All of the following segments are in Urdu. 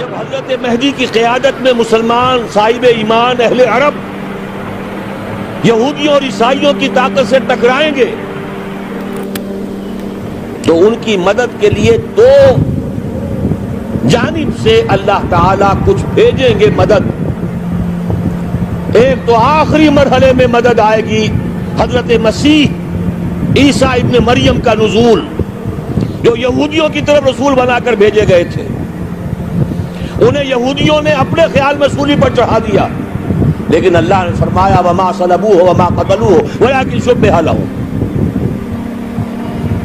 جب حضرت مہدی کی قیادت میں مسلمان صاحب ایمان اہل عرب یہودیوں اور عیسائیوں کی طاقت سے ٹکرائیں گے تو ان کی مدد کے لیے دو جانب سے اللہ تعالیٰ کچھ بھیجیں گے مدد. ایک تو آخری مرحلے میں مدد آئے گی حضرت مسیح عیسیٰ ابن مریم کا نزول، جو یہودیوں کی طرف رسول بنا کر بھیجے گئے تھے. انہیں یہودیوں نے اپنے خیال میں سولی پر چڑھا دیا، لیکن اللہ نے فرمایا وما صلبوہ وما قتلوہ ولکن شبہ لہم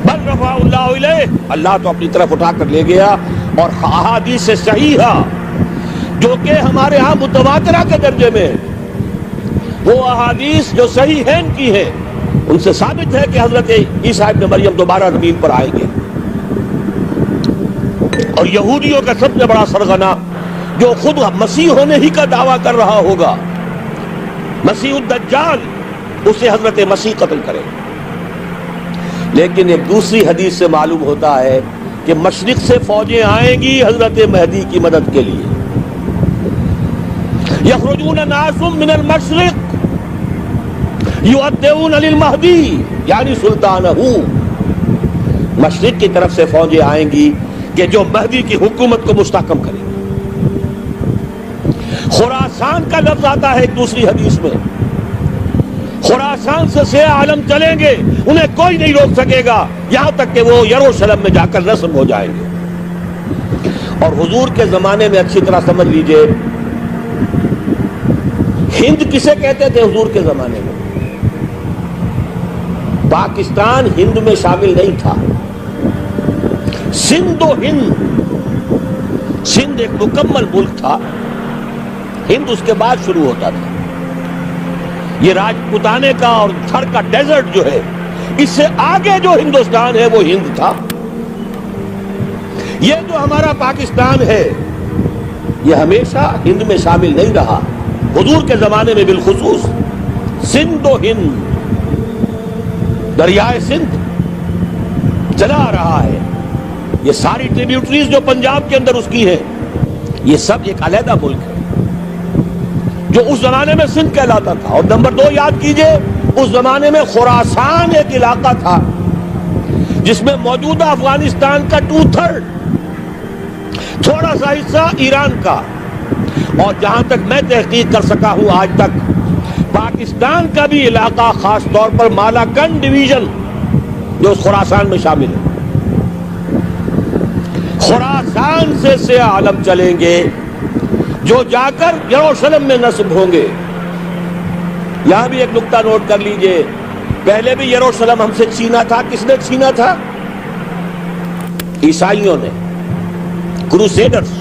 بل رفعہ اللہ الیہ. اللہ تو اپنی طرف اٹھا کر لے گیا. اور احادیث صحیحہ جو کہ ہمارے ہاں متواترہ کے درجے میں، وہ احادیث جو صحیح ہیں کی ہیں، ان سے ثابت ہے کہ حضرت عیسیٰ ابن مریم دوبارہ زمین پر آئیں گے. اور یہودیوں کا سب سے بڑا سرغنہ جو خود مسیح ہونے ہی کا دعویٰ کر رہا ہوگا، مسیح الدجال، اسے حضرت مسیح قتل کرے. لیکن ایک دوسری حدیث سے معلوم ہوتا ہے کہ مشرق سے فوجیں آئیں گی حضرت مہدی کی مدد کے لیے. یخرجون ناس من المشرق یؤدون للمہدی یعنی سلطانہ. مشرق کی طرف سے فوجیں آئیں گی کہ جو مہدی کی حکومت کو مستحکم کریں گے. خراسان کا لفظ آتا ہے ایک دوسری حدیث میں. خراسان سے سیاہ عالم چلیں گے، انہیں کوئی نہیں روک سکے گا یہاں تک کہ وہ یروشلم میں جا کر رسم ہو جائیں گے. اور حضور کے زمانے میں اچھی طرح سمجھ لیجئے، ہند کسے کہتے تھے حضور کے زمانے میں؟ پاکستان ہند میں شامل نہیں تھا. سندھ و ہند، سندھ ایک مکمل ملک تھا، ہند اس کے بعد شروع ہوتا تھا. یہ راجپوتانے کا اور تھر کا ڈیزرٹ جو ہے، اس سے آگے جو ہندوستان ہے وہ ہند تھا. یہ جو ہمارا پاکستان ہے یہ ہمیشہ ہند میں شامل نہیں رہا. حضور کے زمانے میں بالخصوص سندھ و ہند، دریائے سندھ چلا رہا ہے. یہ ساری ٹریبیوٹریز جو پنجاب کے اندر اس کی ہیں، یہ سب ایک علیحدہ ملک ہے جو اس زمانے میں سندھ کہلاتا تھا. اور نمبر 2 یاد کیجئے، اس زمانے میں خراسان ایک علاقہ تھا جس میں موجودہ افغانستان کا 2/3، تھوڑا سا حصہ ایران کا، اور جہاں تک میں تحقیق کر سکا ہوں آج تک پاکستان کا بھی علاقہ، خاص طور پر مالاکنڈ ڈویژن جو خراسان میں شامل ہے. خراسان سے سیاہ عالم چلیں گے جو جا کر یروشلم میں نصب ہوں گے. یہاں بھی ایک نقطہ نوٹ کر لیجئے، پہلے بھی یروشلم ہم سے چھینا تھا. کس نے چھینا تھا؟ عیسائیوں نے، کروسیڈرز.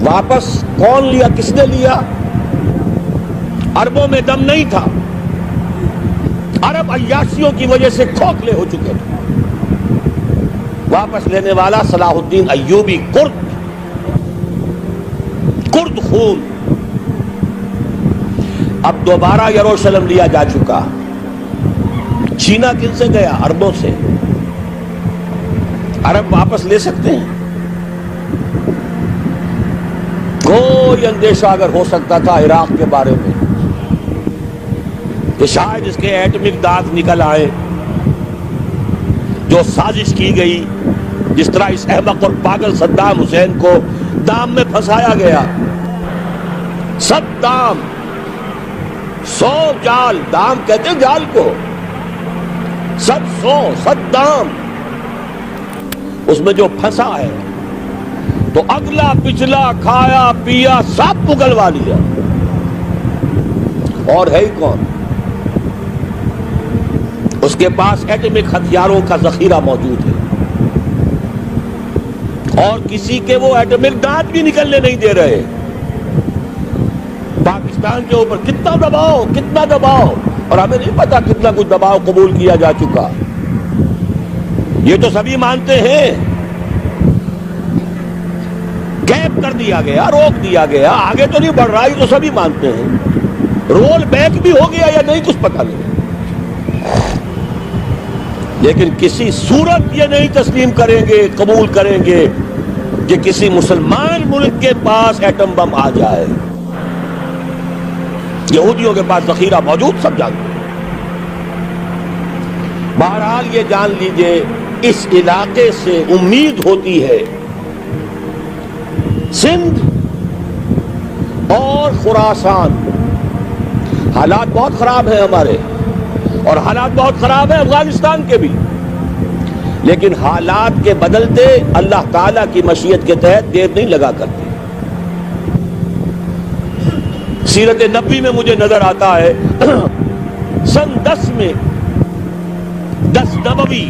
واپس کون لیا؟ کس نے لیا؟ عربوں میں دم نہیں تھا، عرب عیاشیوں کی وجہ سے کھوکھلے ہو چکے تھے. واپس لینے والا صلاح الدین ایوبی، کرد خون. اب دوبارہ یروشلم لیا جا چکا. چھینا کن سے گیا؟ عربوں سے. عرب واپس لے سکتے ہیں؟ کوئی اندیشہ اگر ہو سکتا تھا عراق کے بارے میں کہ شاید اس کے ایٹمک دانت نکل آئے، جو سازش کی گئی، جس طرح اس احمق اور پاگل صدام حسین کو دام میں پھنسایا گیا. صدام 100 جال، دام کہتے ہیں جال کو، 100 اس میں جو پھنسا ہے تو اگلا پچھلا کھایا پیا سب پگلوا لیا. اور ہے ہی کون؟ اس کے پاس ایٹمک ہتھیاروں کا ذخیرہ موجود ہے، اور کسی کے وہ ایٹمک دانت بھی نکلنے نہیں دے رہے. پاکستان کے اوپر کتنا دباؤ، اور ہمیں نہیں پتا کتنا کچھ دباؤ قبول کیا جا چکا. یہ تو سبھی مانتے ہیں. گیپ کر دیا گیا، روک دیا گیا، آگے تو نہیں بڑھ رہا، یہ تو سبھی مانتے ہیں. رول بیک بھی ہو گیا یا نہیں کچھ پتہ نہیں، لیکن کسی صورت یہ نہیں تسلیم کریں گے، قبول کریں گے کہ کسی مسلمان ملک کے پاس ایٹم بم آ جائے. یہودیوں کے پاس ذخیرہ موجود، سب جانتے ہیں. بہرحال یہ جان لیجئے اس علاقے سے امید ہوتی ہے. سندھ اور خراسان حالات بہت خراب ہیں ہمارے، اور حالات بہت خراب ہیں افغانستان کے بھی، لیکن حالات کے بدلتے اللہ تعالیٰ کی مشیت کے تحت دیر نہیں لگا کرتے. سیرت نبوی میں مجھے نظر آتا ہے سن 10 میں 10 نبوی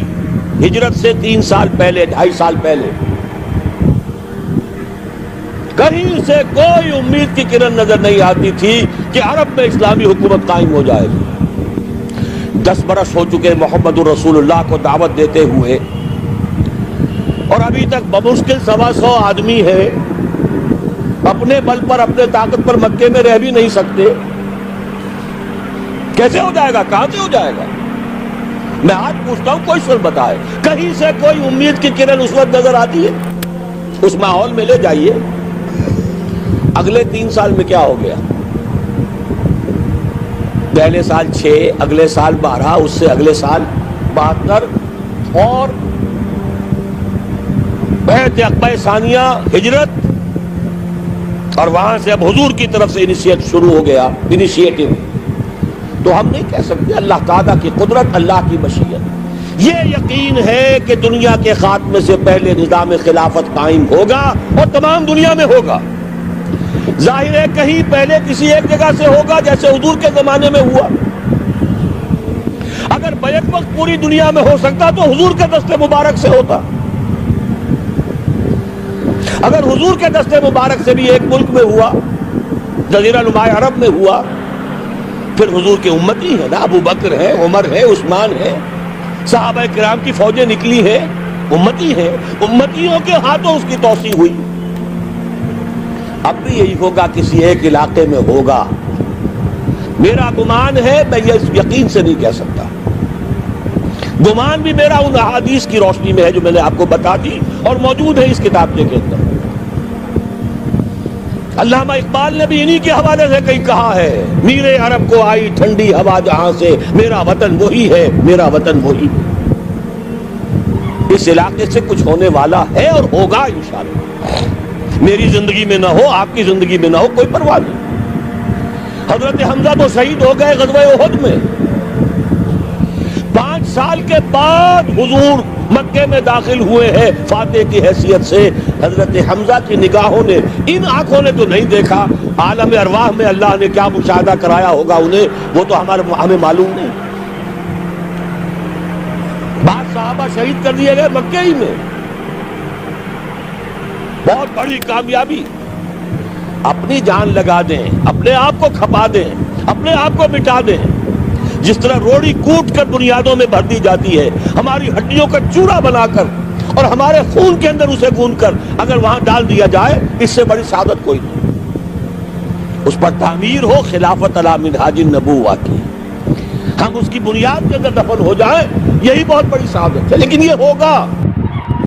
ہجرت سے 3 سال پہلے 2.5 سال پہلے کہیں سے کوئی امید کی کرن نظر نہیں آتی تھی کہ عرب میں اسلامی حکومت قائم ہو جائے گی. 10 برس ہو چکے محمد الرسول اللہ کو دعوت دیتے ہوئے، اور ابھی تک بمشکل 125 آدمی ہے. اپنے بل پر اپنے طاقت پر مکے میں رہ بھی نہیں سکتے. کیسے ہو جائے گا؟ کہاں سے ہو جائے گا؟ میں آج پوچھتا ہوں، کوئی سر بتائے کہیں سے کوئی امید کی کرن اس وقت نظر آتی ہے؟ اس ماحول میں لے جائیے. اگلے 3 سال میں کیا ہو گیا؟ پہلے سال 6، اگلے سال 12، اس سے اگلے سال 72، اور بیعت عقبہ ثانیہ ہجرت، اور وہاں سے اب حضور کی طرف سے انیشیٹ شروع ہو گیا، انیشیٹو. تو ہم نہیں کہہ سکتے اللہ تعالیٰ کی قدرت، اللہ کی مشیت. یہ یقین ہے کہ دنیا کے خاتمے سے پہلے نظام خلافت قائم ہوگا، اور تمام دنیا میں ہوگا. ظاہر ہے کہیں پہلے کسی ایک جگہ سے ہوگا، جیسے حضور کے زمانے میں ہوا. اگر بیک وقت پوری دنیا میں ہو سکتا تو حضور کے دست مبارک سے ہوتا. اگر حضور کے دست مبارک سے بھی ایک ملک میں ہوا، جزیرہ نما عرب میں ہوا، پھر حضور کے امتی ہے نا، ابو بکر ہے، عمر ہے، عثمان ہے، صحابہ کرام کی فوجیں نکلی ہیں، امتی ہے. امتیوں کے ہاتھوں اس کی توسیع ہوئی. اب بھی یہی ہوگا، کسی ایک علاقے میں ہوگا. میرا گمان ہے، میں یہ یقین سے نہیں کہہ سکتا. گمان بھی میرا ان احادیث کی روشنی میں ہے جو میں نے آپ کو بتا دی اور موجود ہے اس کتاب کے اندر. علامہ اقبال نے بھی انہی کے حوالے سے کہیں کہا ہے، میرے عرب کو آئی ٹھنڈی ہوا جہاں سے، میرا وطن وہی ہے، میرا وطن وہی. اس علاقے سے کچھ ہونے والا ہے اور ہوگا انشاءاللہ. میری زندگی میں نہ ہو، آپ کی زندگی میں نہ ہو، کوئی پرواہ نہیں. حضرت حمزہ تو شہید ہو گئے غزوہ احد میں. 5 سال کے بعد حضور مکے میں داخل ہوئے ہیں فاتح کی حیثیت سے. حضرت حمزہ کی نگاہوں نے، ان آنکھوں نے تو نہیں دیکھا، عالم ارواح میں اللہ نے کیا مشاہدہ کرایا ہوگا انہیں، وہ تو ہمیں معلوم نہیں. بعض صحابہ شہید کر دیے گئے مکے ہی میں. بہت بڑی کامیابی. اپنی جان لگا دیں، اپنے آپ کو کھپا دیں، اپنے آپ کو مٹا دیں. جس طرح روڑی کوٹ کر بنیادوں میں بھر دی جاتی ہے، ہماری ہڈیوں کا چورا بنا کر اور ہمارے خون کے اندر اسے گون کر اگر وہاں ڈال دیا جائے، اس سے بڑی سعادت کوئی نہیں. اس پر تعمیر ہو خلافت علی منہاج النبوہ کی، ہم اس کی بنیاد کے اندر دفن ہو جائیں، یہی بہت بڑی سعادت ہے. لیکن یہ ہوگا.